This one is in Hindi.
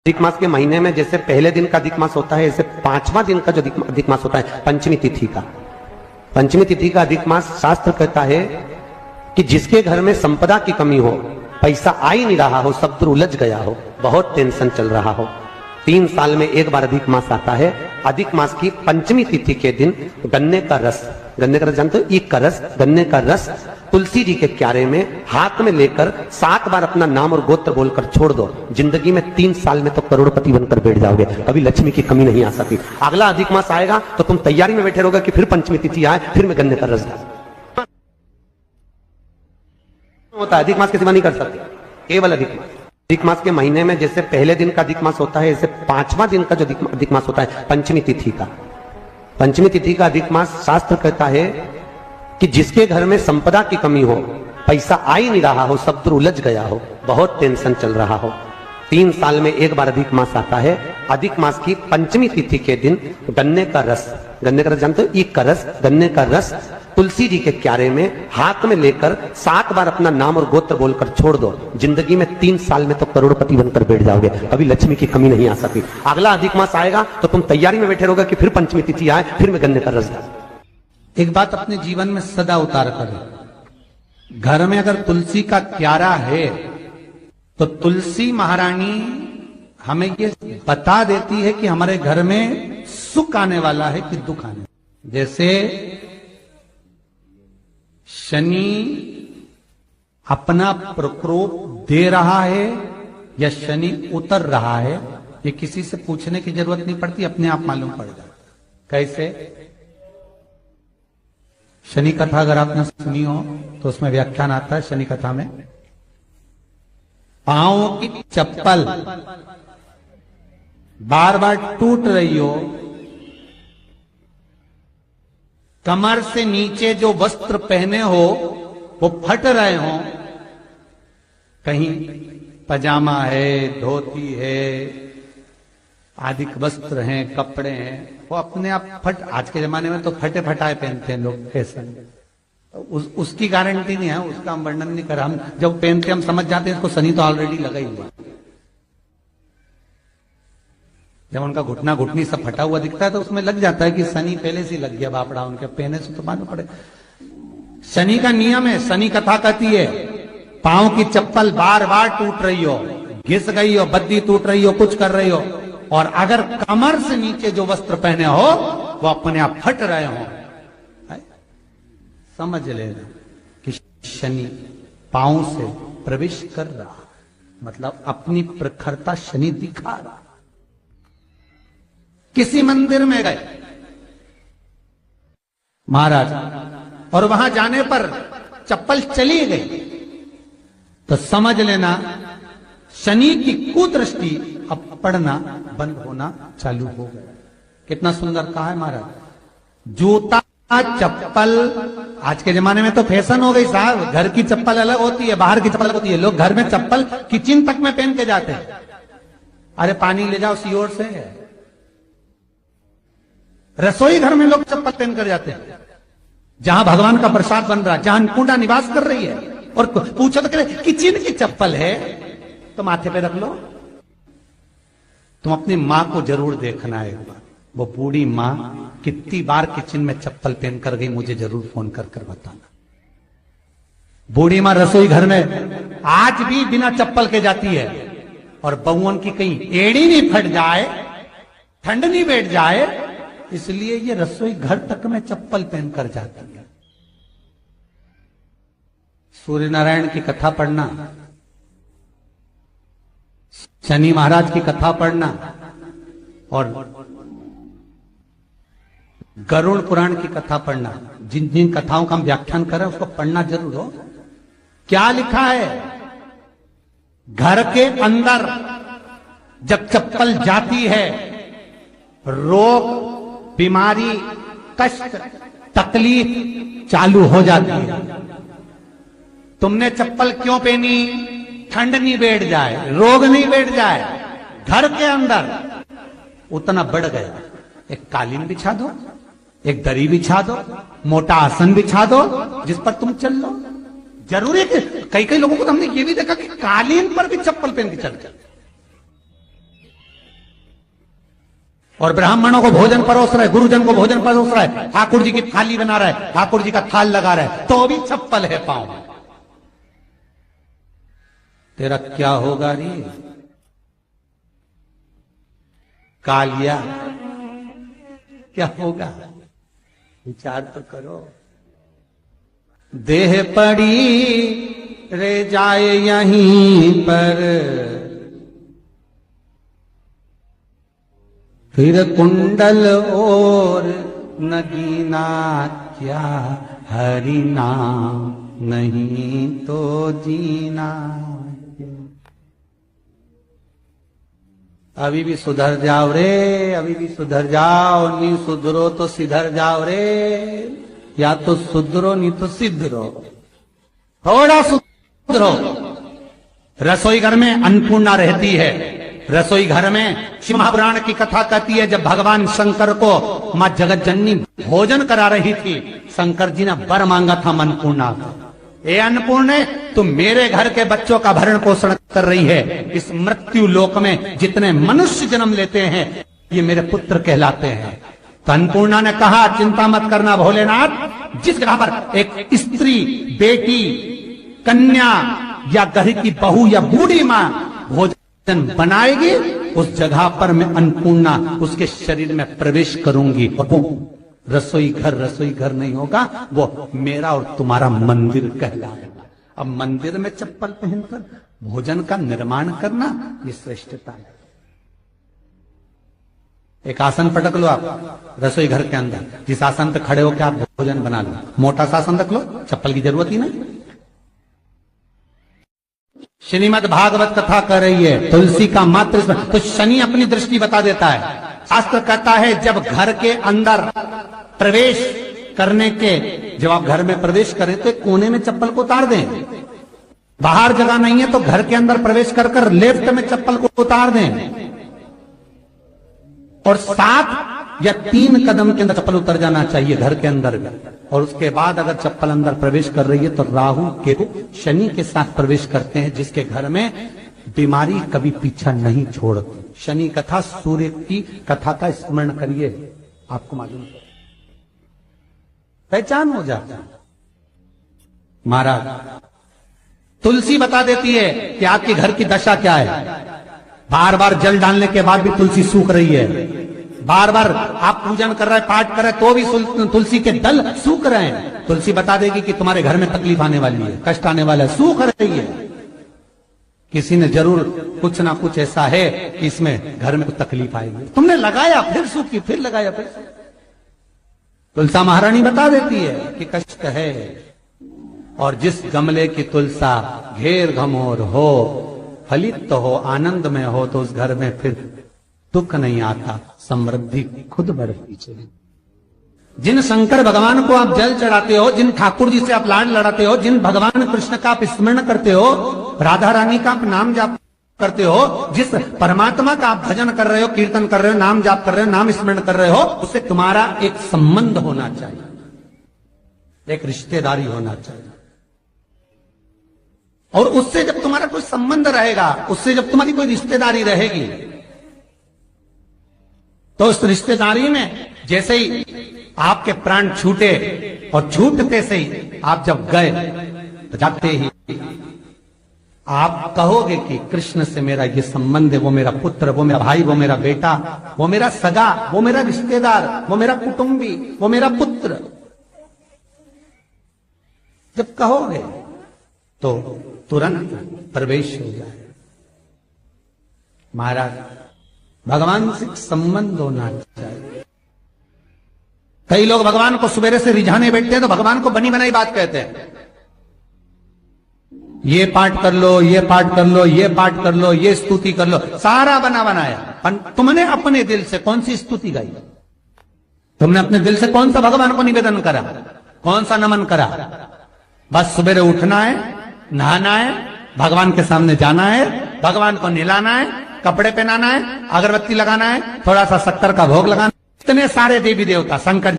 अधिक मास के महीने में जैसे पहले दिन का अधिक मास होता है, ऐसे 5वां दिन का जो अधिक मास होता है पंचमी तिथि का, पंचमी तिथि का अधिक मास शास्त्र कहता है कि जिसके घर में संपदा की कमी हो, पैसा आ ही नहीं रहा हो, शत्रु उलझ गया हो, बहुत टेंशन चल रहा हो, 3 साल में एक बार अधिक मास आता है। अधिक मास की पंचमी तिथि के दिन गन्ने का रस, गन्ने का रस जानते हो, ईख का रस, गन्ने का रस तुलसी जी के क्यारे में हाथ में लेकर 7 बार अपना नाम और गोत्र बोलकर छोड़ दो, जिंदगी में 3 साल में तो करोड़पति बनकर बैठ जाओगे, कभी लक्ष्मी की कमी नहीं आ सकती। अगला अधिक मास आएगा तो तुम तैयारी में बैठे रहोगे कि फिर पंचमी तिथि आए, फिर मैं गन्ने का रस डाल होता है। अधिक मास के सिवा नहीं कर सकते, केवल अधिक मास। अधिक मास के महीने में जैसे पहले दिन का अधिक मास होता है, ऐसे 5वां दिन का जो अधिक मास होता है पंचमी तिथि का, पंचमी तिथि का अधिक मास शास्त्र कहता है कि जिसके घर में संपदा की कमी हो, पैसा आ ही नहीं रहा हो, शत्रु उलझ गया हो, बहुत टेंशन चल रहा हो, 3 साल में एक बार अधिक मास आता है। अधिक मास की पंचमी तिथि के दिन गन्ने का रस, गन्ने का रस जानते हो, ईख का रस, गन्ने का रस तुलसी जी के क्यारे में हाथ में लेकर 7 बार अपना नाम और गोत्र बोलकर छोड़ दो, जिंदगी में 3 साल में तो करोड़पति बनकर बैठ जाओगे, कभी लक्ष्मी की कमी नहीं आ सकती। अगला अधिक मास आएगा तो तुम तैयारी में बैठे रहोगे कि फिर पंचमी तिथि आए, फिर मैं गन्ने का रस डाल। एक बात अपने जीवन में सदा उतार करें, घर में अगर तुलसी का क्यारा है तो तुलसी महारानी हमें ये बता देती है कि हमारे घर में सुख आने वाला है कि दुख आने। जैसे शनि अपना प्रकोप दे रहा है या शनि उतर रहा है, ये किसी से पूछने की जरूरत नहीं पड़ती, अपने आप मालूम पड़ जाता। कैसे? शनि कथा अगर आपने सुनी हो तो उसमें व्याख्यान आता है शनि कथा में, पांव की चप्पल बार बार टूट रही हो, कमर से नीचे जो वस्त्र पहने हो वो फट रहे हो, कहीं पजामा है, धोती है, आदि वस्त्र हैं, कपड़े हैं, वो अपने आप फट, आज के जमाने में तो फटे फटाए पहनते हैं लोग, कैसे उसकी गारंटी नहीं है, उसका हम वर्णन नहीं कर रहा। हम जब पहनते हम समझ जाते हैं इसको शनि तो ऑलरेडी लगा ही हुआ। जब उनका घुटना घुटनी सब फटा हुआ दिखता है तो उसमें लग जाता है कि शनि पहले से लग गया बापड़ा, उनके पहने से तो मालूम पड़े। शनि का नियम है, शनि कथा कहती है पांव की चप्पल बार बार टूट रही हो, घिस गई हो, बद्दी टूट रही हो, कुछ कर रही हो, और अगर कमर से नीचे जो वस्त्र पहने हो वो अपने आप फट रहे हो, समझ लेना कि शनि पांव से प्रवेश कर रहा, मतलब अपनी प्रखरता शनि दिखा रहा। किसी मंदिर में गए महाराज और वहां जाने पर चप्पल चली गई तो समझ लेना शनि की कुदृष्टि अब पड़ना बंद होना चालू हो गया। कितना सुंदर कहा है महाराज। जूता चप्पल आज के जमाने में तो फैशन हो गई साहब, घर की चप्पल अलग होती है, बाहर की चप्पल अलग होती है। लोग घर में चप्पल किचन तक में पहन के जाते हैं। अरे पानी ले जाओ सीओर से, रसोई घर में लोग चप्पल पहन कर जाते हैं, जहां भगवान का प्रसाद बन रहा है, जहां अन्नपूर्णा निवास कर रही है, और पूछो तो किचन की चप्पल है तो माथे पे रख लो। तुम अपनी मां को जरूर देखना है एक बार, वो बूढ़ी मां कितनी बार किचन में चप्पल पहन कर गई, मुझे जरूर फोन कर कर बताना। बूढ़ी मां रसोई घर में आज भी बिना चप्पल के जाती है, और बहुओं की कहीं एड़ी नहीं फट जाए, ठंड नहीं बैठ जाए, इसलिए ये रसोई घर तक में चप्पल पहन कर जाती है। सूर्य नारायण की कथा पढ़ना, शनि महाराज की कथा पढ़ना, और गरुड़ पुराण की कथा पढ़ना, जिन जिन कथाओं का हम व्याख्यान कर रहे हैं उसको पढ़ना जरूर हो। क्या लिखा है? घर के अंदर जब चप्पल जाती है, रोग, बीमारी, कष्ट, तकलीफ चालू हो जाती है। तुमने चप्पल क्यों पहनी? ठंड नहीं बैठ जाए, रोग नहीं बैठ जाए। घर के अंदर उतना बढ़ गया, एक कालीन बिछा दो, एक दरी बिछा दो, मोटा आसन बिछा दो, जिस पर तुम चल लो। जरूरी है कि कई कई लोगों को तो हमने ये भी देखा कि कालीन पर भी चप्पल पहन के चलते। और ब्राह्मणों को भोजन परोस रहा है, गुरुजन को भोजन परोस रहा है, ठाकुर जी की थाली बना रहा है, ठाकुर जी का थाल लगा रहा है, तो भी चप्पल है पांव। तेरा क्या होगा रे कालिया, क्या होगा? विचार तो करो। देह पड़ी रे जाए यहीं पर, फिर कुंडल और नगीना क्या, हरि नाम नहीं तो जीना। अभी भी सुधर जाओ रे, अभी भी सुधर जाओ, नहीं सुधरो तो सिधर जाओ रे। या तो सुधरो नहीं तो सिद्धरो, थोड़ा सुधरो। रसोई घर में अन्नपूर्णा रहती है। रसोई घर में शिव महापुराण की कथा कहती है, जब भगवान शंकर को मां जगत जननी भोजन करा रही थी, शंकर जी ने वर मांगा था अन्नपूर्णा का। ए अन्नपूर्णे, तुम मेरे घर के बच्चों का भरण पोषण कर रही है। इस मृत्यु लोक में जितने मनुष्य जन्म लेते हैं ये मेरे पुत्र कहलाते हैं। तो अन्नपूर्णा ने कहा, चिंता मत करना भोलेनाथ, जिस जगह पर एक स्त्री, बेटी, कन्या या घर की बहू या बूढ़ी मां भोजन बनाएगी, उस जगह पर मैं अन्नपूर्णा उसके शरीर में प्रवेश करूंगी। और वो रसोई घर नहीं होगा, वो मेरा और तुम्हारा मंदिर कहलाएगा। अब मंदिर में चप्पल पहनकर भोजन का निर्माण करना ये श्रेष्ठता है। एक आसन पटक लो आप रसोई घर के अंदर, जिस आसन पे खड़े होकर आप भोजन बना लो। मोटा सा आसन रख लो, चप्पल की जरूरत ही नहीं। श्रीमद् भागवत कथा कर रही है, तुलसी का मात्र तो शनि अपनी दृष्टि बता देता है। शास्त्र कहता है जब घर के अंदर प्रवेश करने के, जब आप घर में प्रवेश करें तो कोने में चप्पल को उतार दें। बाहर जगह नहीं है तो घर के अंदर प्रवेश कर कर लेफ्ट में चप्पल को उतार दें, और 7 या 3 कदम के अंदर चप्पल उतर जाना चाहिए घर के अंदर भी। और उसके बाद अगर चप्पल अंदर प्रवेश कर रही है तो राहु केतु शनि के साथ प्रवेश करते हैं, जिसके घर में बीमारी कभी पीछा नहीं छोड़ती। शनि कथा, सूर्य की कथा का स्मरण करिए, आपको मालूम है, पहचान हो जाता है। महाराज तुलसी बता देती है कि आपके घर की दशा क्या है। बार बार जल डालने के बाद भी तुलसी सूख रही है, बार बार आप पूजन कर रहे हैं, पाठ कर रहे हैं, तो भी तुलसी के दल सूख रहे हैं। तुलसी बता देगी कि तुम्हारे घर में तकलीफ आने वाली है, कष्ट आने वाला है, सूख रही है। किसी ने जरूर कुछ ना कुछ ऐसा है कि इसमें घर में कुछ तकलीफ आएगी। तुमने लगाया फिर सूखी, फिर लगाया फिर। तुलसा महारानी बता देती है कि कष्ट है। और जिस गमले की तुलसा घेर घमोर हो, फलित हो, आनंद में हो, तो उस घर में फिर दुख नहीं आता, समृद्धि खुद बढ़ती चली। जिन शंकर भगवान को आप जल चढ़ाते हो, जिन ठाकुर जी से आप लाड लड़ाते हो, जिन भगवान कृष्ण का आप स्मरण करते हो, राधा रानी का आप नाम जाप करते हो, जिस परमात्मा का आप भजन कर रहे हो, कीर्तन कर रहे हो, नाम जाप कर रहे हो, नाम स्मरण कर रहे हो, उससे तुम्हारा एक संबंध होना चाहिए, एक रिश्तेदारी होना चाहिए। और उससे जब तुम्हारा कोई संबंध रहेगा, उससे जब तुम्हारी कोई रिश्तेदारी रहेगी, तो उस रिश्तेदारी में जैसे ही आपके प्राण छूटे, और छूटते से ही आप जब गए, तो जाते ही आप कहोगे कि कृष्ण से मेरा ये संबंध है, वो मेरा पुत्र, वो मेरा भाई, वो मेरा बेटा, वो मेरा सगा, वो मेरा रिश्तेदार, वो मेरा कुटुंबी, वो मेरा पुत्र। जब कहोगे तो तुरंत प्रवेश हो जाए। महाराज भगवान से संबंध होना चाहिए। कई लोग भगवान को सवेरे से रिझाने बैठते हैं तो भगवान को बनी बनाई बात कहते हैं, ये पाठ कर लो, ये पाठ कर लो, ये पाठ कर लो, ये स्तुति कर लो, सारा बना बनाया। तुमने अपने दिल से कौन सी स्तुति गाई? तुमने अपने दिल से कौन सा भगवान को निवेदन करा, कौन सा नमन करा? बस सवेरे उठना है, नहाना है, भगवान के सामने जाना है, भगवान को नहलाना है, कपड़े पहनाना है, अगरबत्ती लगाना है, थोड़ा सा शक्कर का भोग लगाना। इतने सारे देवी देवता, शंकर